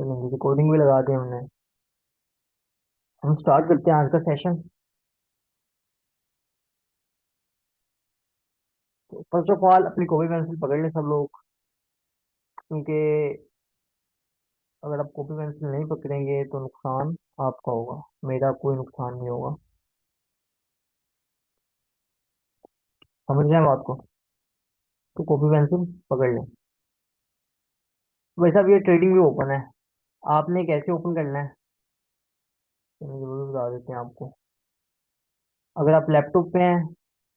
चलेंगे, रिकॉर्डिंग भी लगा दी हमने। हम स्टार्ट करते हैं आज का सेशन। तो फर्स्ट ऑफ ऑल अपनी कॉपी पेंसिल पकड़ लें सब लोग, क्योंकि अगर आप कॉपी पेंसिल नहीं पकड़ेंगे तो नुकसान आपका होगा, मेरा कोई नुकसान नहीं होगा। समझ रहे हैं बात को? तो कॉपी पेंसिल पकड़ लें। वैसे अब ये ट्रेडिंग भी ओपन है, आपने कैसे ओपन करना है तो मैं जरूर बता देते हैं आपको। अगर आप लैपटॉप पे हैं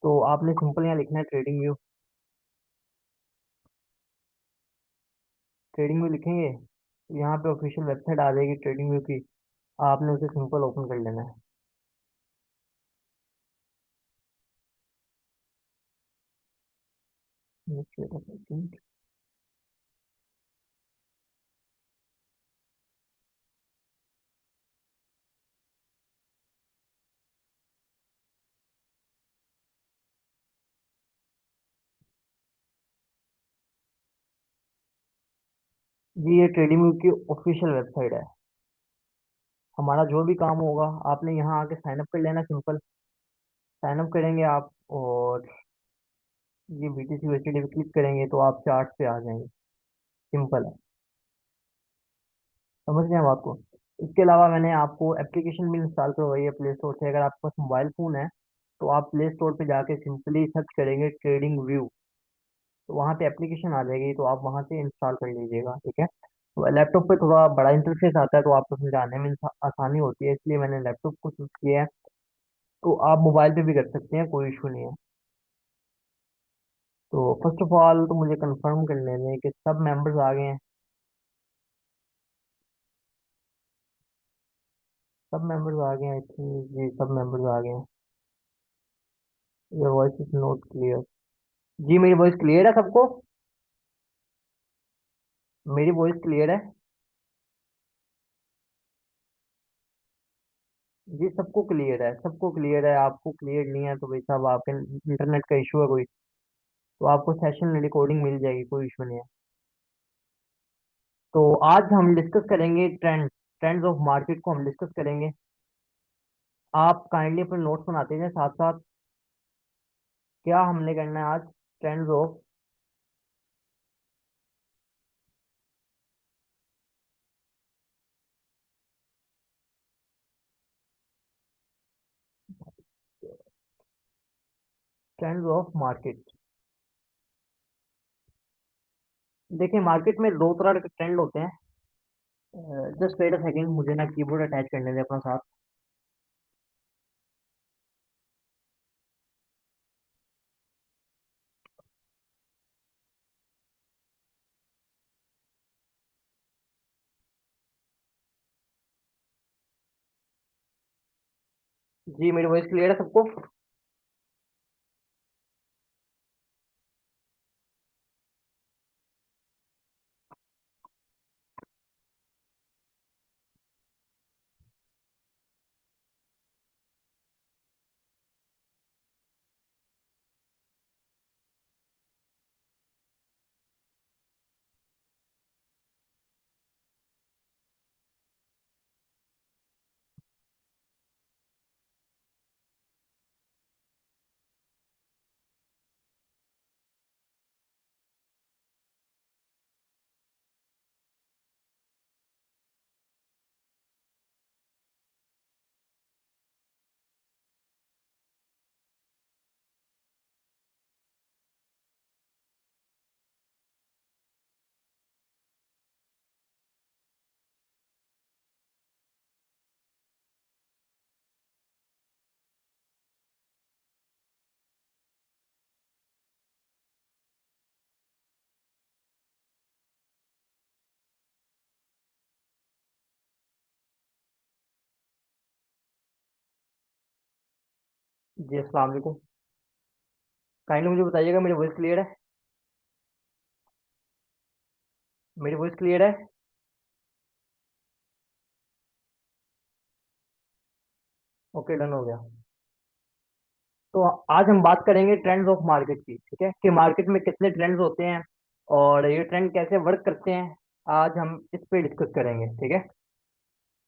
तो आपने सिंपल यहाँ लिखना है ट्रेडिंग व्यू। ट्रेडिंग व्यू लिखेंगे तो यहाँ पे ऑफिशियल वेबसाइट आ जाएगी ट्रेडिंग व्यू की, आपने उसे सिंपल ओपन कर लेना है। जी ये ट्रेडिंग व्यू की ऑफिशियल वेबसाइट है। हमारा जो भी काम होगा आपने यहाँ आके साइन अप कर लेना, सिंपल साइन अप करेंगे आप, और ये BTC USD पे क्लिक करेंगे तो आप चार्ट पे आ जाएंगे। सिंपल है, समझ रहे हैं बात को? इसके अलावा मैंने आपको एप्लीकेशन भी इंस्टॉल करवाई है प्ले स्टोर से। अगर आपके पास मोबाइल फ़ोन है तो आप प्ले स्टोर पे जाके सिंपली सर्च करेंगे ट्रेडिंग व्यू, तो वहाँ पे एप्लीकेशन आ जाएगी, तो आप वहाँ से इंस्टॉल कर लीजिएगा, ठीक है? तो लैपटॉप पे थोड़ा बड़ा इंटरफेस आता है तो आपको समझाने में आसानी होती है, इसलिए मैंने लैपटॉप को चूज किया है। तो आप मोबाइल पे भी कर सकते हैं, कोई इशू नहीं है। तो फर्स्ट ऑफ ऑल तो मुझे कंफर्म कर लेने हैं कि सब मेंबर्स आ गए हैं। सब मेंबर्स आ गए हैं, आई थिंक जी सब मेंबर्स आ गए हैं। Your voice is not clear. जी मेरी वॉइस क्लियर है सबको? मेरी वॉइस क्लियर है? जी सबको क्लियर है, सबको क्लियर है। आपको क्लियर नहीं है तो भाई साहब आपके इंटरनेट का इशू है कोई। तो आपको सेशन रिकॉर्डिंग मिल जाएगी, कोई इशू नहीं है। तो आज हम डिस्कस करेंगे ट्रेंड्स ऑफ मार्केट को हम डिस्कस करेंगे। आप काइंडली अपने नोट्स बनाते जाएं साथ साथ। क्या हमने करना है आज? Trends of trends of market. देखिए मार्केट में दो तरह के ट्रेंड होते हैं। जस्ट वेट अ सेकंड, मुझे ना कीबोर्ड अटैच करने दे अपना साथ। जी मेरी वॉइस क्लियर है सबको? जी अस्सलाम वालेकुम। काइंडली मुझे बताइएगा मेरी वॉइस क्लियर है? मेरी वॉइस क्लियर है? ओके डन हो गया। तो आज हम बात करेंगे ट्रेंड्स ऑफ मार्केट की, ठीक है? कि मार्केट में कितने ट्रेंड्स होते हैं और ये ट्रेंड कैसे वर्क करते हैं। आज हम इस पे डिस्कस करेंगे, ठीक है।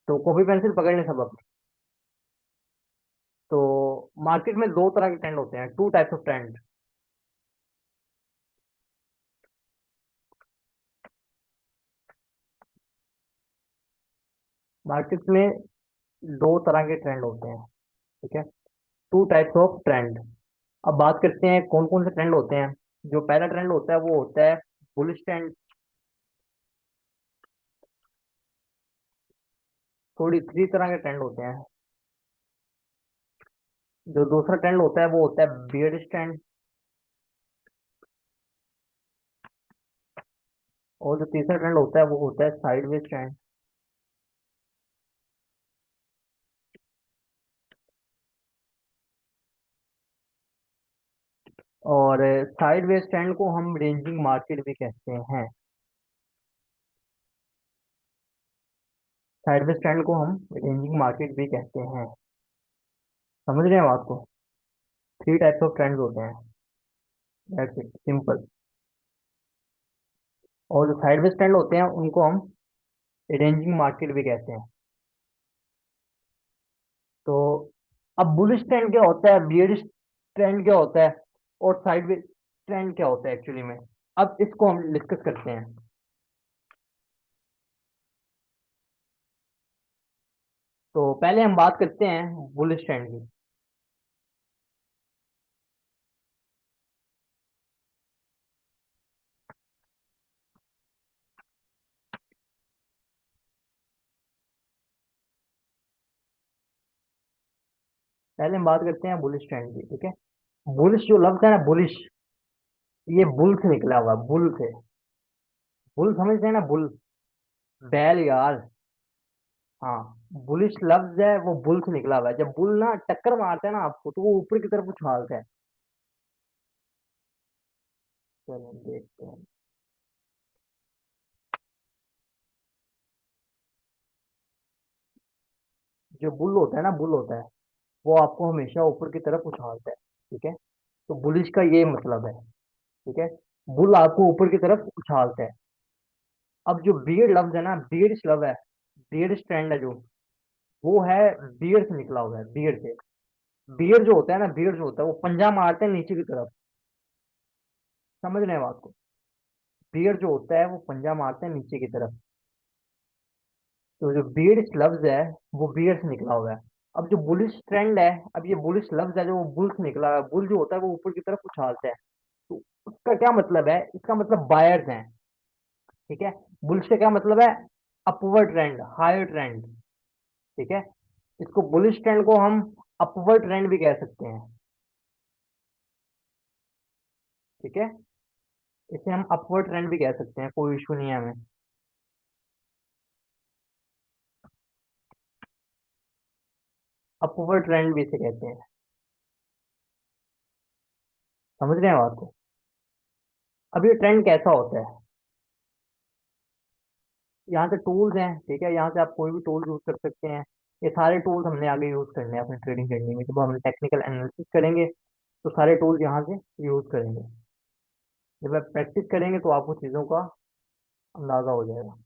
तो कॉपी पेंसिल पकड़ लें सब अपने। तो मार्केट में दो तरह के ट्रेंड होते हैं, two types of trend. Market में दो तरह के ट्रेंड होते हैं, ठीक है। Two types of trend. अब बात करते हैं कौन कौन से ट्रेंड होते हैं। जो पहला ट्रेंड होता है वो होता है बुलिश ट्रेंड। थोड़ी थ्री तरह के ट्रेंड होते हैं। जो दूसरा ट्रेंड होता है वो होता है बियर्ड ट्रेंड। और जो तीसरा ट्रेंड होता है वो होता है साइडवेज ट्रेंड। और साइडवेज ट्रेंड को हम रेंजिंग मार्केट भी कहते हैं। साइडवेज ट्रेंड को हम रेंजिंग मार्केट भी कहते हैं। समझ रहे हैं बात को। थ्री टाइप्स ऑफ ट्रेंड्स होते हैं। That's it, simple. और जो साइडवेज ट्रेंड होते हैं उनको हम रेंजिंग मार्केट भी कहते हैं। तो अब बुलिश ट्रेंड क्या होता है, बियरिश ट्रेंड क्या होता है, और साइडवेज ट्रेंड क्या होता है एक्चुअली में, अब इसको हम डिस्कस करते हैं। तो पहले हम बात करते हैं बुलिश ट्रेंड की। पहले हम बात करते हैं बुलिश ट्रेंड की, ठीक है। बुलिश जो लफ्ज है ना, बुलिश, ये बुल से निकला हुआ, बुल से। बुल समझते हैं ना, बुल, बैल यार। हाँ, बुलिश लफ्ज है वो बुल से निकला हुआ है। जब बुल ना टक्कर मारता है ना आपको, तो वो ऊपर की तरफ उछालता है। चलो देखते हैं। जो बुल होता है ना, बुल होता है, वो आपको हमेशा ऊपर की तरफ उछालता है, ठीक है। तो बुलिश का ये मतलब है, ठीक है। बुल आपको ऊपर की तरफ उछालता है। अब जो बियर्ड लफ्ज है ना, बियर्ड लव है, बियर्ड स्ट्रैंड है जो, वो है बियर्ड से निकला हुआ है, बियर्ड से। बियर्ड जो होता है ना, बियर्ड जो होता है वो पंजा मारते हैं नीचे की तरफ। समझ रहे हैं बात को। बियर्ड जो होता है वो पंजा मारते हैं नीचे की तरफ। तो जो बियर्ड लफ्ज है वो बियर्ड से निकला हुआ है। अब जो बुलिश ट्रेंड है, अब ये बुलिश लफ्ज है जो वो बुल से निकला हुआ है। बुल जो होता है वो ऊपर की तरफ उछालता है। तो उसका क्या मतलब है, इसका मतलब बायर्स हैं, ठीक है। बुलिश का क्या मतलब है, अपवर्ड ट्रेंड, हायर ट्रेंड, ठीक है। इसको बुलिश ट्रेंड को हम अपवर्ड ट्रेंड भी कह सकते हैं, ठीक है। इसे हम अपवर्ड ट्रेंड भी कह सकते हैं, कोई इशू नहीं है हमें। अपवर्ड ट्रेंड भी इसे कहते हैं। समझ रहे हैं बात को। अब ये ट्रेंड कैसा होता है, यहाँ से टूल्स हैं, ठीक है। यहाँ से आप कोई भी टूल यूज कर सकते हैं। ये सारे टूल्स हमने आगे यूज करने हैं अपनी ट्रेडिंग करने में। जब हम टेक्निकल एनालिसिस करेंगे तो सारे टूल्स यहाँ से यूज करेंगे। जब आप प्रैक्टिस करेंगे तो आपको चीज़ों का अंदाजा हो जाएगा।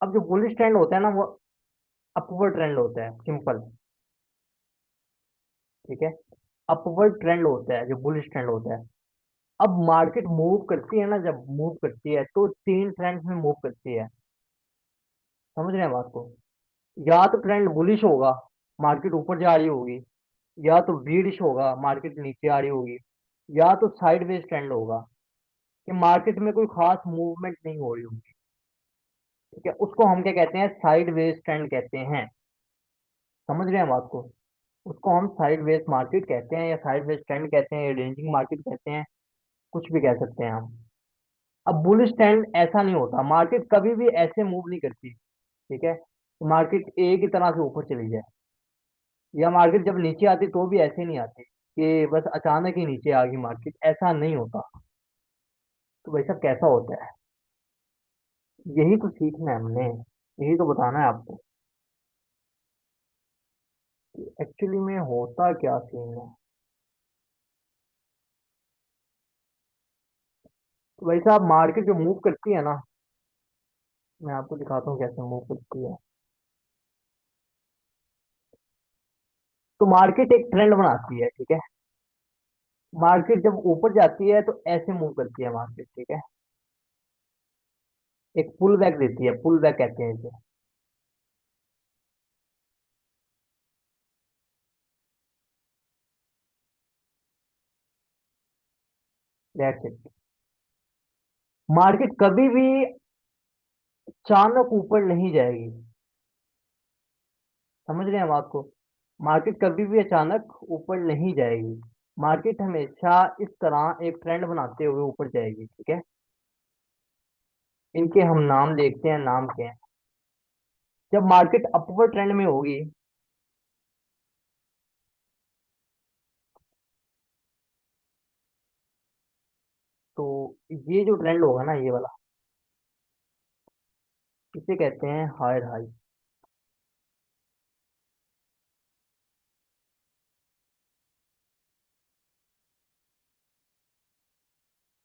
अब जो बुलिश ट्रेंड होता है ना, वो अपवर्ड ट्रेंड होता है, सिंपल, ठीक है। अपवर्ड ट्रेंड होता है जो बुलिश ट्रेंड होता है। अब मार्केट मूव करती है ना, जब मूव करती है तो तीन ट्रेंड्स में मूव करती है। समझ रहे हैं बात को। या तो ट्रेंड बुलिश होगा, मार्केट ऊपर जा रही होगी। या तो बीरिश होगा, मार्केट नीचे आ रही होगी। या तो साइडवेज ट्रेंड होगा, कि मार्केट में कोई खास मूवमेंट नहीं हो रही होगी, ठीक है। उसको हम क्या कहते हैं, साइडवेज ट्रेंड कहते हैं। समझ रहे हैं बात को। उसको हम साइडवेज मार्केट कहते हैं, या साइडवेज ट्रेंड कहते हैं, या रेंजिंग मार्केट कहते हैं, कुछ भी कह सकते हैं हम। अब बुलिश ट्रेंड ऐसा नहीं होता, मार्केट कभी भी ऐसे मूव नहीं करती, ठीक है। मार्केट एक ही तरह से ऊपर चली जाए, या मार्केट जब नीचे आती तो भी ऐसे नहीं आती कि बस अचानक ही नीचे आ गई मार्केट, ऐसा नहीं होता। तो भाई साहब कैसा होता है, यही तो सीखना है हमने, यही तो बताना है आपको कि एक्चुअली में होता क्या सीन है। तो भाई साहब मार्केट जो मूव करती है ना, मैं आपको दिखाता हूँ कैसे मूव करती है। तो मार्केट एक ट्रेंड बनाती है, ठीक है। मार्केट जब ऊपर जाती है तो ऐसे मूव करती है मार्केट, ठीक है। एक पुल बैक देती है, पुल बैक कहते हैं इसे। That's it. मार्केट कभी भी अचानक ऊपर नहीं जाएगी। समझ रहे हैं हम आपको? मार्केट कभी भी अचानक ऊपर नहीं जाएगी। मार्केट हमेशा इस तरह एक ट्रेंड बनाते हुए ऊपर जाएगी, ठीक है। इनके हम नाम देखते हैं, नाम क्या है। जब मार्केट अपवर्ड ट्रेंड में होगी, तो ये जो ट्रेंड होगा ना, ये वाला, इसे कहते हैं हायर हाई।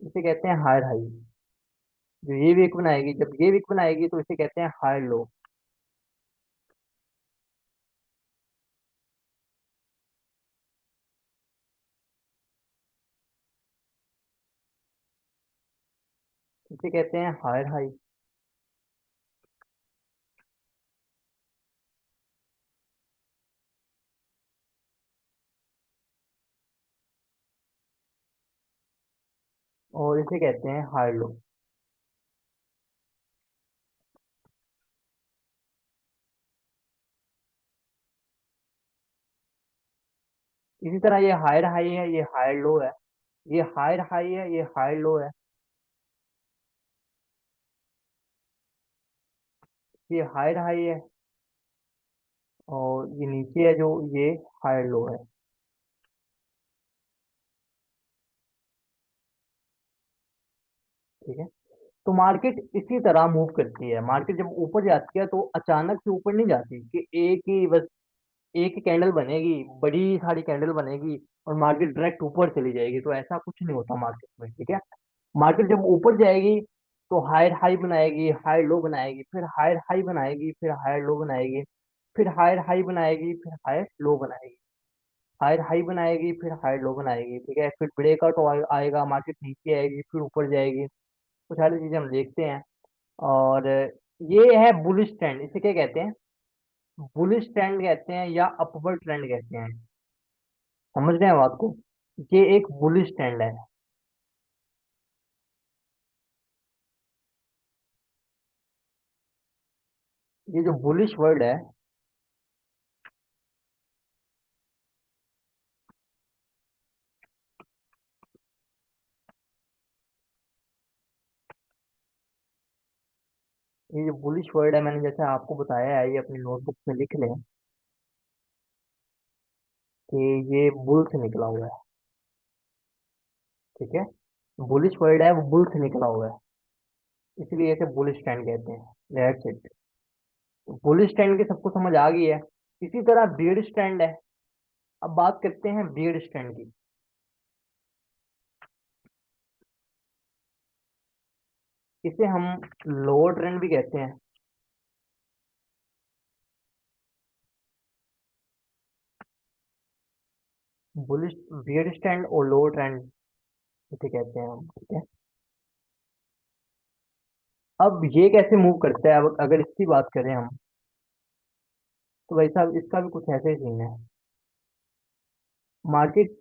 इसे कहते हैं हायर हाई। जो ये वीक बनाएगी, जब ये वीक बनाएगी तो इसे कहते हैं हायर लो। इसे कहते हैं हायर हाई। और इसे कहते हैं हायर लो। इसी तरह ये हायर हाई है, ये हायर लो है। ये हायर हाई है, ये हायर लो है। ये हायर हाई है, और ये नीचे है जो, ये हायर लो है, ठीक है। तो मार्केट इसी तरह मूव करती है। मार्केट जब ऊपर जाती है तो अचानक से ऊपर नहीं जाती कि एक ही बस एक ही कैंडल बनेगी, बड़ी सारी कैंडल बनेगी और मार्केट डायरेक्ट ऊपर चली जाएगी। तो ऐसा कुछ नहीं होता मार्केट में, ठीक है। मार्केट जब ऊपर जाएगी तो हायर हाई बनाएगी, हायर लो बनाएगी, फिर हायर हाई बनाएगी, फिर हायर लो बनाएगी, फिर हायर हाई बनाएगी, फिर हायर लो बनाएगी, हायर हाई बनाएगी, फिर हायर लो बनाएगी, ठीक है। फिर ब्रेकआउट आएगा, मार्केट नीचे आएगी, फिर ऊपर जाएगी। तो सारी चीजें हम देखते हैं। और ये है बुलिश ट्रेंड। इसे क्या कहते हैं? बुलिश ट्रेंड कहते हैं या अपवर्ड ट्रेंड कहते हैं। समझ रहे हैं बात को? ये एक बुलिश ट्रेंड है। ये जो बुलिश वर्ड है, ये जो बुलिश वर्ड है, मैंने जैसे आपको बताया है, ये अपनी नोटबुक में लिख लें कि ये बुल से निकला हुआ है, ठीक है। बुलिश वर्ड है, वो बुल से निकला हुआ है, इसलिए इसे बुलिश ट्रेंड कहते हैं। That's it. बुलिश ट्रेंड की सबको समझ आ गई है। इसी तरह बियर्ड स्टैंड है। अब बात करते हैं बियर्ड स्टैंड की। इसे हम लोअर ट्रेंड भी कहते हैं। बुलिश, बियर्ड स्टैंड और लोअर ट्रेंड इसे कहते हैं हम, ठीक है। अब ये कैसे मूव करता है, अब अगर इसकी बात करें हम, तो भाई साहब इसका भी कुछ ऐसे ही सीन है। मार्केट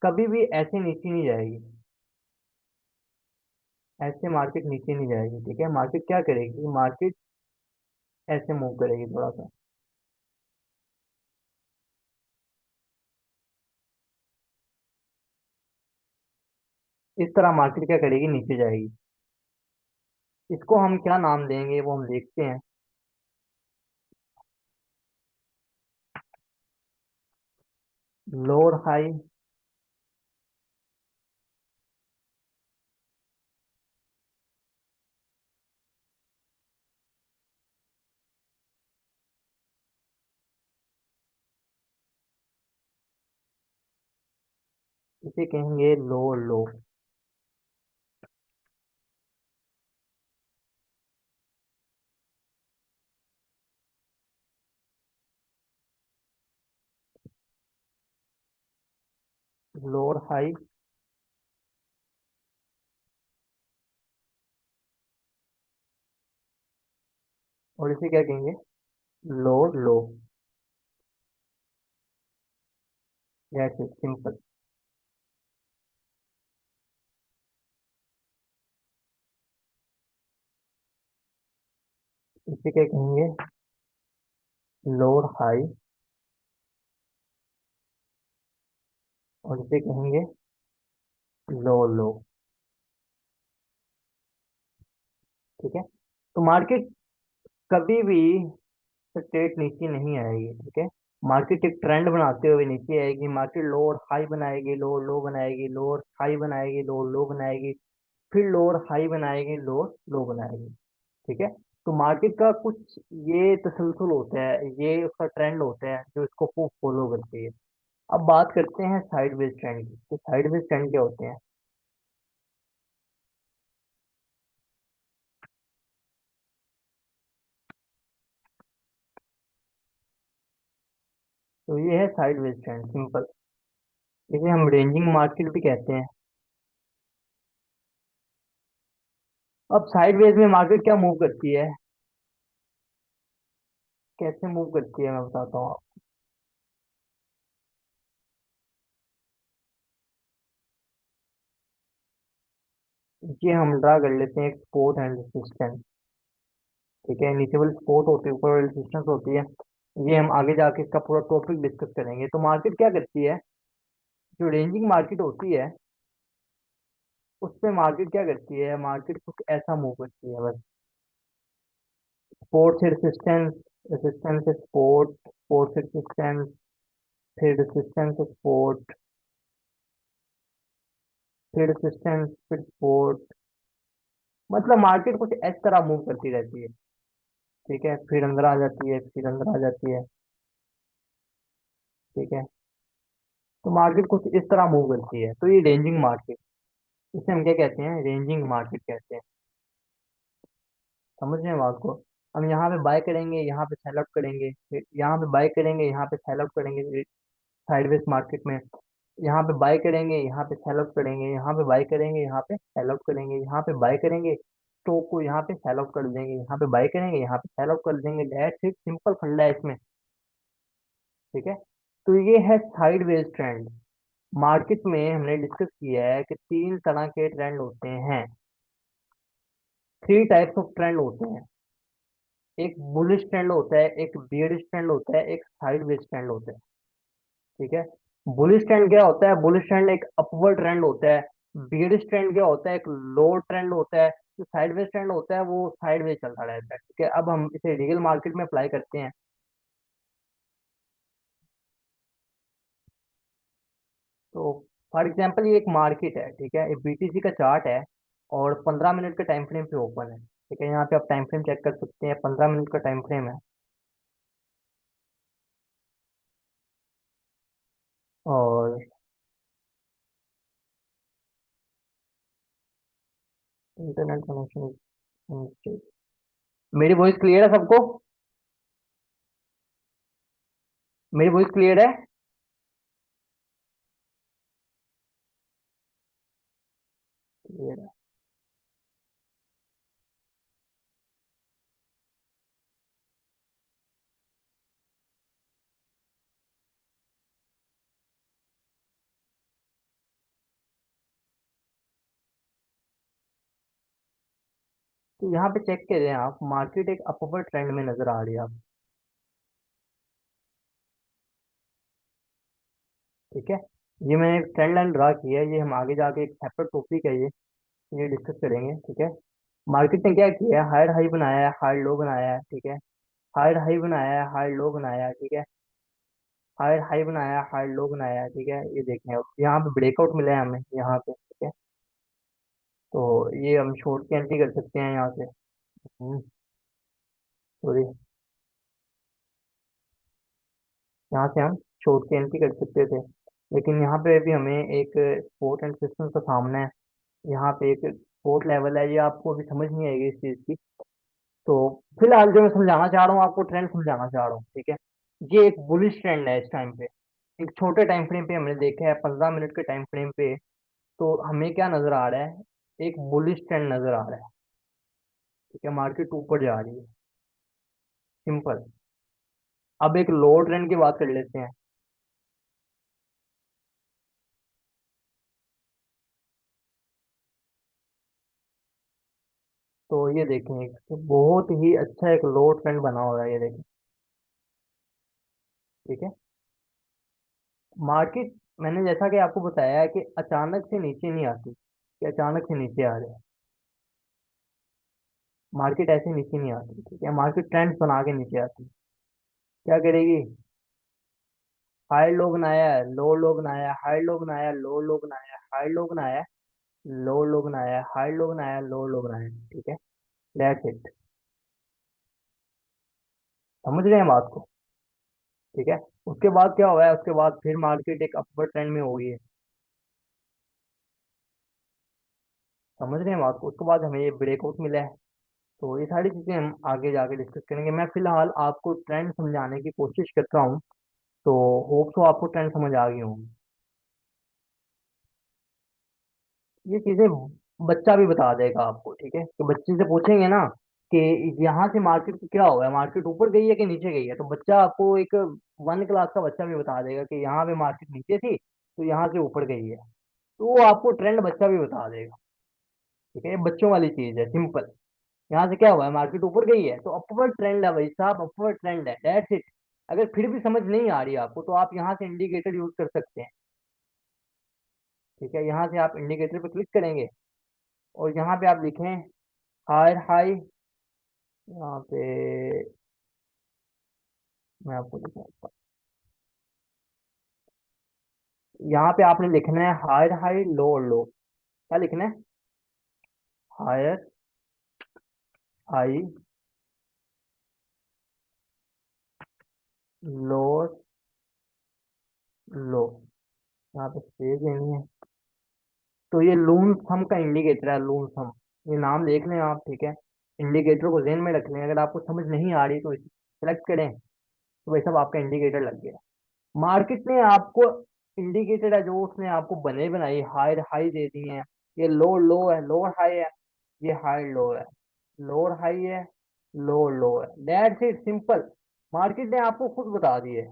कभी भी ऐसे नीचे नहीं जाएगी। ऐसे मार्केट नीचे नहीं जाएगी, ठीक है। मार्केट क्या करेगी? मार्केट ऐसे मूव करेगी थोड़ा सा। इस तरह मार्केट क्या करेगी? नीचे जाएगी। इसको हम क्या नाम देंगे वो हम देखते हैं। Lower high. इसे कहेंगे लोअर लो। लोअर हाई, और इसे क्या कहेंगे? Lower low. That's it, simple. इसे क्या कहेंगे? लोअर हाई, और इसे कहेंगे लोअर लो। ठीक है। तो मार्केट कभी भी स्ट्रेट नीचे नहीं आएगी। ठीक है। मार्केट एक ट्रेंड बनाते हुए नीचे आएगी। मार्केट लोअर हाई बनाएगी, लोअर लो बनाएगी, लोअर हाई बनाएगी, लोअर लो बनाएगी, फिर लोअर हाई बनाएगी, लोअर लो बनाएगी। ठीक है। तो मार्केट का कुछ ये तसलसल होता है, ये उसका ट्रेंड होता है जो इसको फॉलो करती है। अब बात करते हैं साइडवेज ट्रेंड की। तो साइडवेज ट्रेंड क्या होते हैं? तो ये है साइडवेज ट्रेंड, सिंपल। इसे हम रेंजिंग मार्केट भी कहते हैं। अब साइडवेज में मार्केट क्या मूव करती है, कैसे मूव करती है, मैं बताता हूँ आपको। ये हम ड्रा कर लेते हैं एक सपोर्ट एंड रेजिस्टेंस। ठीक है। नीचे वाली सपोर्ट होती है, ऊपर वाली रेजिस्टेंस होती है। ये हम आगे जाके इसका पूरा टॉपिक डिस्कस करेंगे। तो मार्केट क्या करती है, जो रेंजिंग मार्केट होती है उसमें मार्केट क्या करती है, मार्केट कुछ ऐसा मूव करती है बस। सपोर्ट से रेजिस्टेंस, रेजिस्टेंस से सपोर्ट, सपोर्ट से रेजिस्टेंस, फिर रेजिस्टेंस से सपोर्ट, फिर रेजिस्टेंस, फिर सपोर्ट। मतलब मार्केट कुछ इस तरह मूव करती रहती है। ठीक है। फिर अंदर आ जाती है, फिर अंदर आ जाती है। ठीक है। तो मार्केट कुछ इस तरह मूव करती है, तो ये रेंजिंग मार्केट, इसे हम क्या कहते हैं, रेंजिंग मार्केट कहते हैं। समझ रहे हैं बात को? हम यहाँ पे बाय करेंगे, यहाँ पे सेल आउट करेंगे, फिर यहाँ पे बाय करेंगे, यहाँ पे सेल आउट करेंगे साइडवेज मार्केट में। यहाँ पे बाय करेंगे, यहाँ पे सेल आउट करेंगे, यहाँ पे बाय करेंगे, यहाँ पे सेल आउट करेंगे, यहाँ पे बाय करेंगे, स्टॉक को यहाँ पे सेल आउट कर देंगे, यहाँ पे बाय करेंगे, यहाँ पे सेल आउट कर देंगे। दैट्स इट, सिंपल फंडा है इसमें। ठीक है। तो ये है साइडवेज ट्रेंड। मार्केट में हमने डिस्कस किया है कि तीन तरह के ट्रेंड होते हैं, थ्री टाइप्स ऑफ ट्रेंड होते हैं। एक बुलिश ट्रेंड होता है, एक बियरिश ट्रेंड होता है, एक साइडवेज ट्रेंड होता है। ठीक है। बुलिश ट्रेंड क्या होता है, बुलिश ट्रेंड एक अपवर्ड ट्रेंड होता है। बियरिश ट्रेंड क्या होता है, एक लोअर ट्रेंड होता है। जो साइडवेज ट्रेंड होता है वो साइडवेज चलता रहता है। ठीक है। अब हम इसे रियल मार्केट में अप्लाई करते हैं। तो फॉर एग्जांपल ये एक मार्केट है। ठीक है। ये बीटीसी का चार्ट है और 15 मिनट के टाइम फ्रेम पे ओपन है। ठीक है। यहाँ पे आप टाइम फ्रेम चेक कर सकते हैं, 15 मिनट का टाइम फ्रेम है। और इंटरनेट कनेक्शन, मेरी वॉइस क्लियर है सबको? मेरी वॉइस क्लियर है? क्लियर है। तो यहाँ पे चेक करें आप, मार्केट एक अपवर्ड ट्रेंड में नजर आ रही है आप। ठीक है। ये मैंने एक ट्रेंड लाइन ड्रा की है, ये हम आगे जाके एक सेपरेट टॉपिक है ये डिस्कस करेंगे। ठीक है। मार्केट ने क्या किया है, हायर हाई बनाया है, हायर लो बनाया है। ठीक है। हायर हाई बनाया है, हायर लो बनाया है। ठीक है। हायर हाई बनाया है, हायर लो बनाया है। ठीक है। ये देखें, अब यहाँ पे ब्रेकआउट मिला है हमें यहाँ पे। ठीक है। तो ये हम शॉर्ट की एंट्री कर सकते हैं यहाँ से। सॉरी, यहाँ से हम शॉर्ट की एंट्री कर सकते थे, लेकिन यहाँ पे भी हमें एक सपोर्ट एंड रेजिस्टेंस का सामना है। यहाँ पे एक सपोर्ट लेवल है, ये आपको अभी समझ नहीं आएगी इस चीज़ की। तो फिलहाल जो मैं समझाना चाह रहा हूँ आपको, ट्रेंड समझाना चाह रहा हूँ। ठीक है। ये एक बुलिश ट्रेंड है इस टाइम पे। एक छोटे टाइम फ्रेम पे हमने देखा है, 15 मिनट के टाइम फ्रेम पे, तो हमें क्या नजर आ रहा है, एक बुलिश ट्रेंड नजर आ रहा है। ठीक है, मार्केट ऊपर जा रही है, सिंपल। अब एक लो ट्रेंड की बात कर लेते हैं। तो ये देखें, एक बहुत ही अच्छा एक लो ट्रेंड बना हुआ है, ये देखें। ठीक है, मार्केट, मैंने जैसा कि आपको बताया है कि अचानक से नीचे नहीं आती, कि अचानक से नीचे आ रहे हैं। मार्केट ऐसे नीचे नहीं आती, ठीक है, मार्केट ट्रेंड्स बना के नीचे आती है। क्या करेगी? हाई लो बनाया है, लो लो बनाया, हाई लो बनाया, लो लो बनाया, हाई लो बनाया, लो लो बनाया, हाई लो बनाया, लो लो बनाया। ठीक है, दैट्स इट। समझ रहे हैं बात को? ठीक है, उसके बाद क्या हुआ है, उसके बाद फिर मार्केट एक अपवर्ड ट्रेंड में हो गई है। समझ रहे हैं बात को? उसके बाद हमें ये ब्रेकआउट मिला है। तो ये सारी चीजें हम आगे जाके डिस्कस करेंगे। मैं फिलहाल आपको ट्रेंड समझाने की कोशिश करता हूँ। तो होप सो आपको ट्रेंड समझ आ गई होंगी। ये चीजें बच्चा भी बता देगा आपको। ठीक है, तो बच्चे से पूछेंगे ना कि यहाँ से मार्केट को क्या हुआ है, मार्केट ऊपर गई है कि नीचे गई है, तो बच्चा आपको एक 1 क्लास का बच्चा भी बता देगा कि यहाँ पे मार्केट नीचे थी, तो यहाँ से ऊपर गई है। तो वो आपको ट्रेंड बच्चा भी बता देगा। ठीक है, ये बच्चों वाली चीज है, सिंपल। यहाँ से क्या हुआ है, मार्केट ऊपर गई है, तो अपवर्ड ट्रेंड है भाई साहब, अपवर्ड ट्रेंड है, दैट्स इट। अगर फिर भी समझ नहीं आ रही आपको, तो आप यहाँ से इंडिकेटर यूज कर सकते हैं। ठीक है, यहाँ से आप इंडिकेटर पे क्लिक करेंगे, और यहाँ पे आप लिखें हायर हाई। यहाँ पे मैं आपको दिखाता हूँ, यहाँ पे आपने लिखना है हायर हाई लो लो। क्या लिखना है? हायर हाई लो लो। यहाँ पे स्पेस देनी है। तो ये लून थम का इंडिकेटर है, लून थम। ये नाम देख लें आप। ठीक है, इंडिकेटर को ध्यान में रख लें। अगर आपको समझ नहीं आ रही तो सेलेक्ट करें, तो वैसा आपका इंडिकेटर लग गया। मार्केट ने आपको इंडिकेटर है जो उसने आपको बने बनाई हाई हाई दे दी है। ये लो लो है, लोअर हाई है, ये हाई लो है, लोअर हाई है, लो लो है, दैट्स इट, सिंपल। मार्केट ने आपको खुद बता दी है।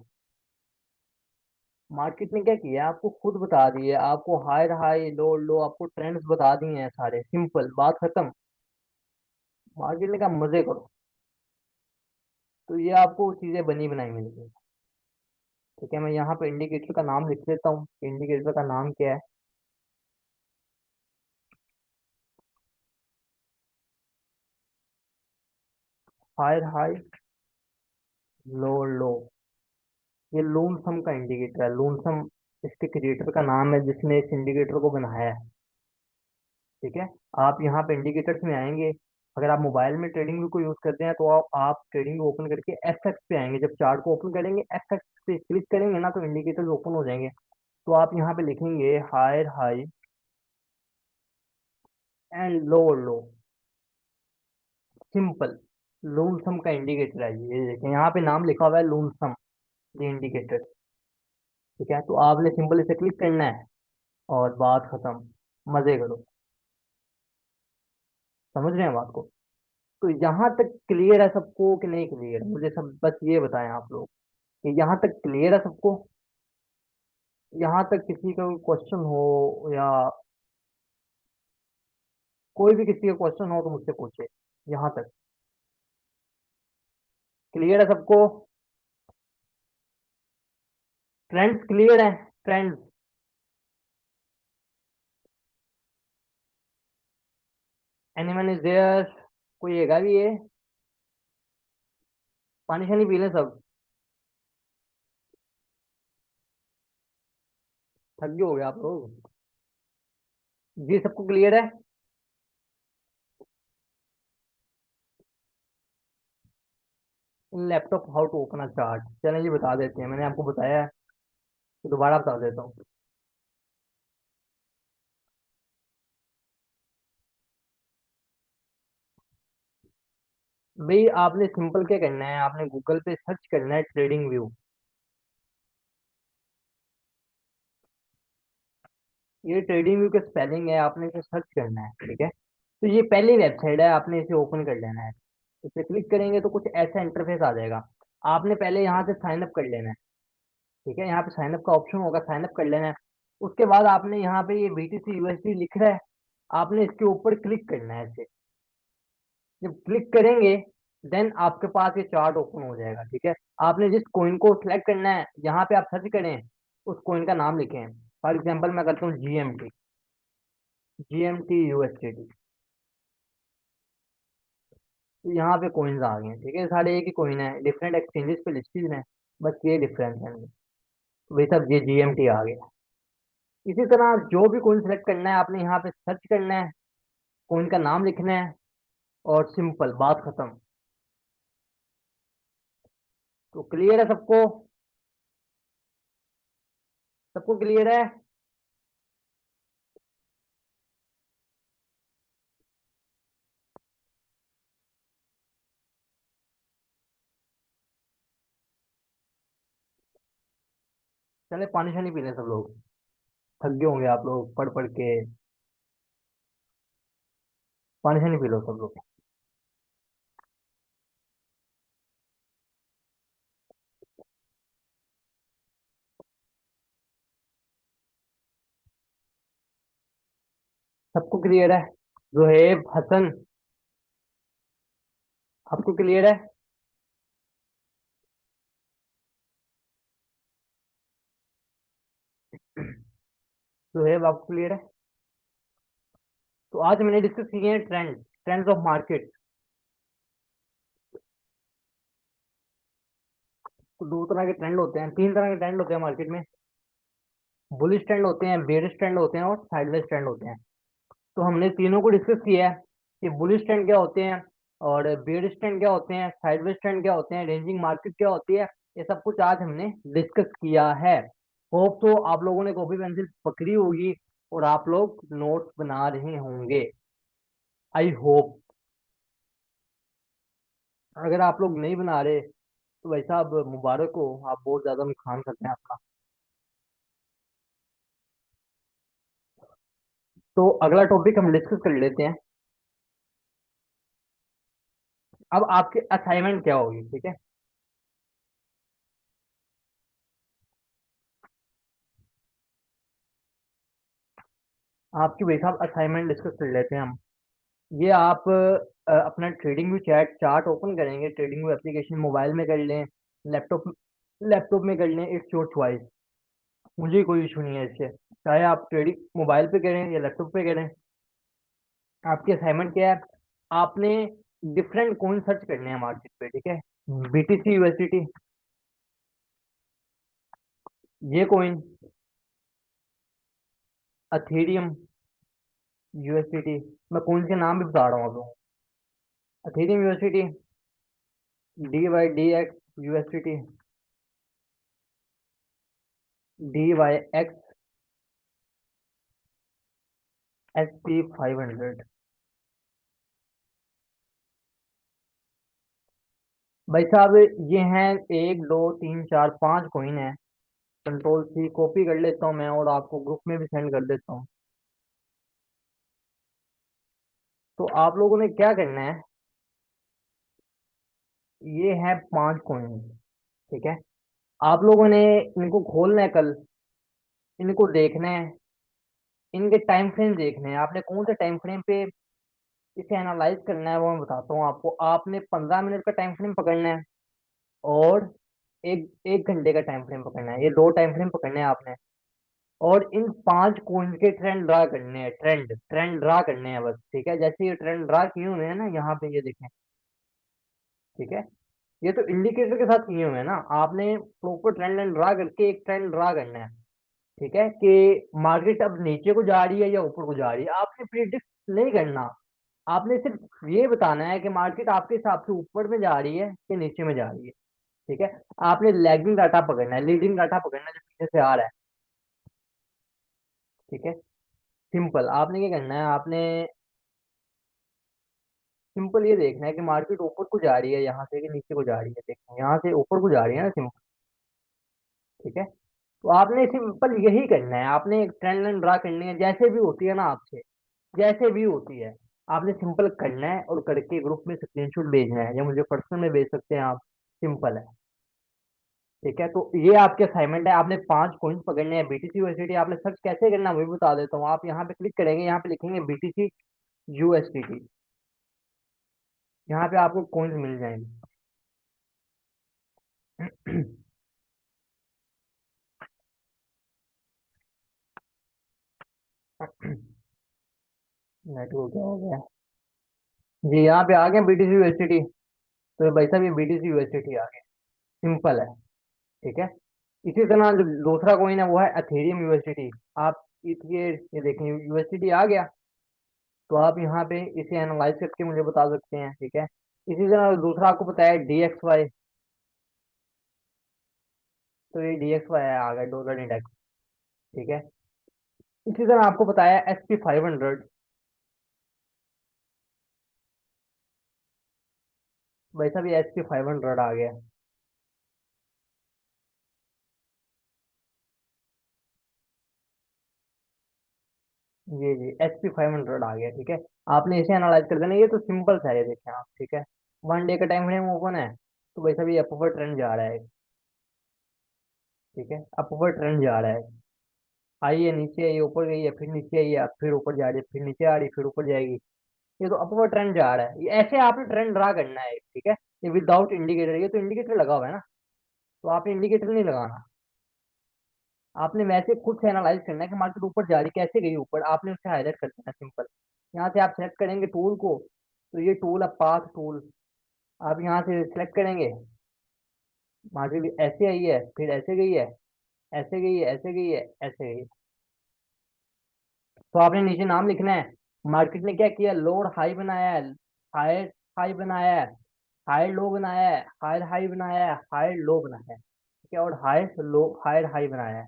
मार्केट ने क्या किया, आपको खुद बता दी है, आपको हाई हाई लो लो आपको ट्रेंड्स बता दिए हैं सारे, सिंपल, बात खत्म। मार्केट ने कहा मजे करो। तो ये आपको चीजें बनी बनाई मिलेगी। ठीक है, मैं यहाँ पे इंडिकेटर का नाम लिख लेता हूँ। इंडिकेटर का नाम क्या है? हायर हाई लो लो। ये लूमसम का इंडिकेटर है, लूमसम इसके क्रिएटर का नाम है जिसने इस इंडिकेटर को बनाया है। ठीक है, आप यहाँ पे इंडिकेटर्स में आएंगे। अगर आप मोबाइल में ट्रेडिंग व्यू को यूज करते हैं, तो आप ट्रेडिंग ओपन करके एफ एक्स पे आएंगे। जब चार्ट को ओपन करेंगे, एफ एक्स पे क्लिक करेंगे ना, तो इंडिकेटर्स ओपन हो जाएंगे। तो आप यहाँ पे लिखेंगे higher high and low low, simple. लूमसम का इंडिकेटर है ये देखें, यहाँ पे नाम लिखा हुआ है लूमसम, ये इंडिकेटर। ठीक है, तो आपने सिंपल इसे क्लिक करना है, और बात खत्म, मजे करो। समझ रहे हैं बात को? तो यहाँ तक क्लियर है सबको कि नहीं क्लियर? मुझे सब बस ये बताएं आप लोग कि यहाँ तक क्लियर है सबको। यहाँ तक किसी का क्वेश्चन हो, या कोई भी किसी का क्वेश्चन हो तो मुझसे पूछे। यहाँ तक क्लियर है सबको? ट्रेंड्स क्लियर है? Trends, anyone is there? कोई हैगा भी ये? पानी शानी पी लें सब, थक गए हो गए आप लोग। जी सबको क्लियर है? In laptop how to open a chart, चलें जी बता देते हैं, मैंने आपको बताया है, तो दोबारा बता देता हूँ। भाई आपने सिंपल क्या करना है, आपने गूगल पे सर्च करना है ट्रेडिंग व्यू। ये ट्रेडिंग व्यू के स्पेलिंग है, आपने इसे सर्च करना है, ठीक है। तो ये पहली वेबसाइट है, आपने इसे ओपन कर लेना है। इस पे क्लिक करेंगे तो कुछ ऐसा इंटरफेस आ जाएगा। आपने पहले यहाँ से साइन अप कर लेना है, ठीक है। यहाँ पे साइन अप का ऑप्शन होगा, साइन अप कर लेना है। उसके बाद आपने यहाँ पे ये BTC USD लिख रहा है, आपने इसके ऊपर क्लिक करना है ऐसे। जब क्लिक करेंगे देन आपके पास ये चार्ट ओपन हो जाएगा, ठीक है। आपने जिस कॉइन को सिलेक्ट करना है, यहाँ पे आप सर्च करें, उस कॉइन का नाम लिखें। फॉर एग्जांपल मैं करता हूँ GMT, GMT USDT। तो यहाँ पे कॉइन्स आ गए हैं, ठीक है। सारे एक ही कॉइन है, डिफरेंट एक्सचेंजेस पे लिस्टेड हैं, बस ये डिफरेंस है इनमें। तो वही सब, ये GMT आ गया। इसी तरह जो भी कॉइन सेलेक्ट करना है, आपने यहाँ पे सर्च करना है, कॉइन का नाम लिखना है, और सिंपल, बात खत्म। तो क्लियर है सबको? सबको क्लियर है? चले पानी शानी पी लें सब लोग, थक गए होंगे आप लोग पढ़ पढ़ के। पानी शानी पी लो सब लोग। सबको क्लियर है? जोहेब, हसन, आपको क्लियर है? जोहेब, आपको क्लियर है? तो आज मैंने डिस्कस किए हैं ट्रेंड्स ऑफ मार्केट। तो दो तरह के ट्रेंड होते हैं, तीन तरह के ट्रेंड होते हैं मार्केट में। बुलिश ट्रेंड होते हैं, बेरिश ट्रेंड होते हैं, और साइडवेज ट्रेंड होते हैं। तो हमने तीनों को डिस्कस किया है कि बुलिश ट्रेंड क्या होते हैं, और बेयरिश ट्रेंड क्या होते हैं, साइडवेज ट्रेंड क्या होते हैं, रेंजिंग मार्केट क्या होती है। ये सब कुछ आज हमने डिस्कस किया है। होप तो आप लोगों ने कॉपी पेंसिल पकड़ी होगी और आप लोग नोट्स बना रहे होंगे, आई होप। अगर आप लोग नहीं बना रहे तो भाई साहब मुबारक हो, आप बहुत ज्यादा नुकसान करते हैं आपका। तो अगला टॉपिक हम डिस्कस कर लेते हैं। अब आपके असाइनमेंट क्या होगी, ठीक है। आपकी भाई साहब असाइनमेंट डिस्कस कर लेते हैं हम। ये आप अपना trading view chat chart open करेंगे, ट्रेडिंग व्यू एप्लीकेशन मोबाइल में कर लें, लैपटॉप लैपटॉप में कर लें, इट्स योर चॉइस। मुझे कोई इशू नहीं है इससे, चाहे आप ट्रेडिंग मोबाइल पे करें या लैपटॉप पे करें। आपकी असाइनमेंट क्या है? आपने डिफरेंट कॉइन सर्च करने हैं मार्केट पे, ठीक है। BTC USDT, ये कॉइन, अथेरियम USDT। मैं कॉइन के नाम भी बता रहा हूँ आप लोगों को। अथेरियम USDT, DYDX USDT, DYX SP 500। भाई साहब ये हैं, एक दो तीन चार पांच कॉइन है। कंट्रोल C कॉपी कर लेता हूँ मैं, और आपको ग्रुप में भी सेंड कर देता हूँ। तो आप लोगों ने क्या करना है, ये है पांच कॉइन, ठीक है। आप लोगों ने इनको खोलना है कल, इनको देखना है, इनके टाइम फ्रेम देखने हैं। आपने कौन से टाइम फ्रेम पे इसे एनालाइज करना है वो मैं बताता हूँ आपको। आपने 15 मिनट का टाइम फ्रेम पकड़ना है, और एक एक घंटे का टाइम फ्रेम पकड़ना है। ये दो टाइम फ्रेम पकड़ने हैं आपने, और इन पांच कॉइन्स के ट्रेंड ड्रा करने हैं, ट्रेंड ट्रेंड ड्रा करने हैं बस, ठीक है। जैसे ये ट्रेंड ड्रा किए हुए हैं ना, यहाँ पे ये देखें, ठीक है। ये तो इंडिकेटर के साथ किए हुए हैं ना, आपने प्रॉपर ट्रेंड लाइन ड्रा करके एक ट्रेंड ड्रा करना है, ठीक है। कि मार्केट अब नीचे को जा रही है या ऊपर को जा रही है, आपने प्रिडिक्ट नहीं करना। आपने सिर्फ ये बताना है कि मार्केट आपके हिसाब से ऊपर में जा रही है कि नीचे में जा रही है, ठीक है। आपने लैगिंग डाटा पकड़ना है, लीडिंग डाटा पकड़ना है जो पीछे से आ रहा है, ठीक है। सिंपल आपने क्या करना है, आपने सिंपल ये देखना है कि मार्केट ऊपर को जा रही है यहाँ से कि नीचे को जा रही है। देखो यहाँ से ऊपर को जा रही है ना, सिंपल, ठीक है। तो आपने सिंपल यही करना है, आपने एक ट्रेंड लाइन ड्रा करनी है जैसे भी होती है ना आपसे, जैसे भी होती है। आपने सिंपल करना है और करके ग्रुप में स्क्रीनशॉट भेजना है, या मुझे पर्सनल में भेज सकते हैं आप। सिंपल है। ठीक है, तो ये आपके असाइनमेंट है। आपने 5 कॉइन्स पकड़ने हैं बीटीसी यूएसडीटी। आपने सर्च कैसे करना है वो भी बता देता हूँ। आप यहाँ पे क्लिक करेंगे, यहाँ पे लिखेंगे बीटीसी यूएसडीटी। यहाँ पे आपको कॉइन्स मिल जाएंगे। नेटवर्क क्या हो गया? जी, यहाँ पे आ गए बीटीसी यूएसडीटी। तो भाई साहब, ये बीटीसी यूएसडीटी आ गए। सिंपल है। ठीक है। इसी तरह जो दूसरा कॉइन है वो है एथेरियम यूएसडीटी। आप ये देखें, यूएसडीटी आ गया। तो आप यहाँ पे इसे एनालाइज करके मुझे बता सकते हैं। ठीक है। इसी तरह दूसरा आपको पता है डीएक्सवाई। तो ये डीएक्सवाई आ गया, डॉलर इंडेक्स। ठीक है। इसी तरह आपको बताया SP 500। भाई साहब, ये SP 500 आ गया। जी जी, SP 500 आ गया। ठीक है। आपने इसे एनालाइज कर देना। ये तो सिंपल सा है, ये देखें आप। ठीक है। 1 डे का टाइम फ्रेम ओपन है। तो भाई साहब, ये अपवर्ड ट्रेंड जा रहा है। ठीक है, अपवर्ड ट्रेंड जा रहा है। आई है, नीचे आई है, ऊपर गई है, फिर नीचे आई है, फिर ऊपर जा रही है, फिर नीचे आ रही है, फिर ऊपर जाएगी। ये तो अपवर्ड ट्रेंड जा रहा है। ये ऐसे आपने ट्रेंड ड्रा करना है। ठीक है। ये विदाउट इंडिकेटर, ये तो इंडिकेटर लगा हुआ है ना। तो आपने इंडिकेटर नहीं लगाना। आपने वैसे खुद से एनालाइज करना है कि मार्केट ऊपर जा रही, कैसे गई ऊपर, आपने उसे हाईलाइट कर देना। सिंपल। यहाँ से आप सेलेक्ट करेंगे टूल को। तो ये टूल है पाथ टूल। आप यहाँ से सेलेक्ट करेंगे। मार्केट ऐसे आई है, फिर ऐसे गई है, ऐसे गई है, ऐसे गई है, ऐसे गई है। तो आपने नीचे नाम लिखना है। मार्केट ने क्या किया, लोड हाई बनाया है, हायर हाई बनाया है, हायर लो बनाया है, हायर हाई बनाया है, हायर लो बनाया है। ठीक है, और हायर लो, हायर हाई बनाया है।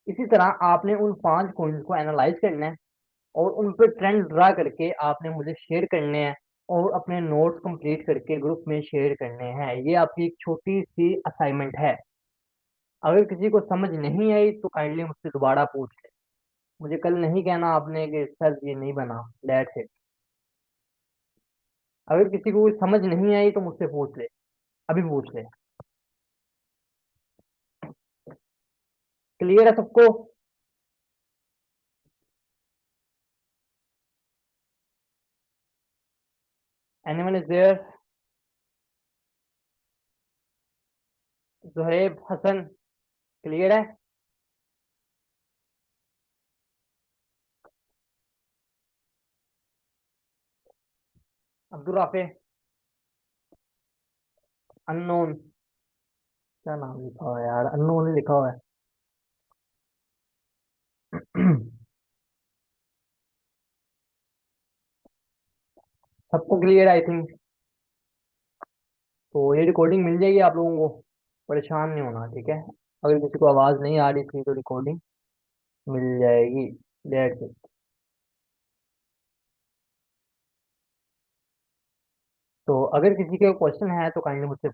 इसी तरह आपने उन 5 कॉइन्स को एनालाइज करना है, और उन पर ट्रेंड ड्रा करके आपने मुझे शेयर करने हैं, और अपने नोट्स कंप्लीट करके ग्रुप में शेयर करने हैं। ये आपकी एक छोटी सी असाइनमेंट है। अगर किसी को समझ नहीं आई तो काइंडली मुझसे दोबारा पूछ ले। मुझे कल नहीं कहना आपने कि सर ये नहीं बना। That's it. अगर किसी को समझ नहीं आई तो मुझसे पूछ ले। अभी पूछ ले। क्लियर है सबको? Anyone is there? Zuhaib Hasan, clear है? अब्दुल राफे, अननोन। क्या नाम लिखा हुआ है यार, अननोन ही लिखा हुआ है। सबको क्लियर आई थिंक। तो ये रिकॉर्डिंग मिल जाएगी आप लोगों को। परेशान नहीं होना। ठीक है। अगर किसी को आवाज़ नहीं आ रही थी तो रिकॉर्डिंग मिल जाएगी। That's it. तो अगर किसी के क्वेश्चन है तो काइंडली मुझसे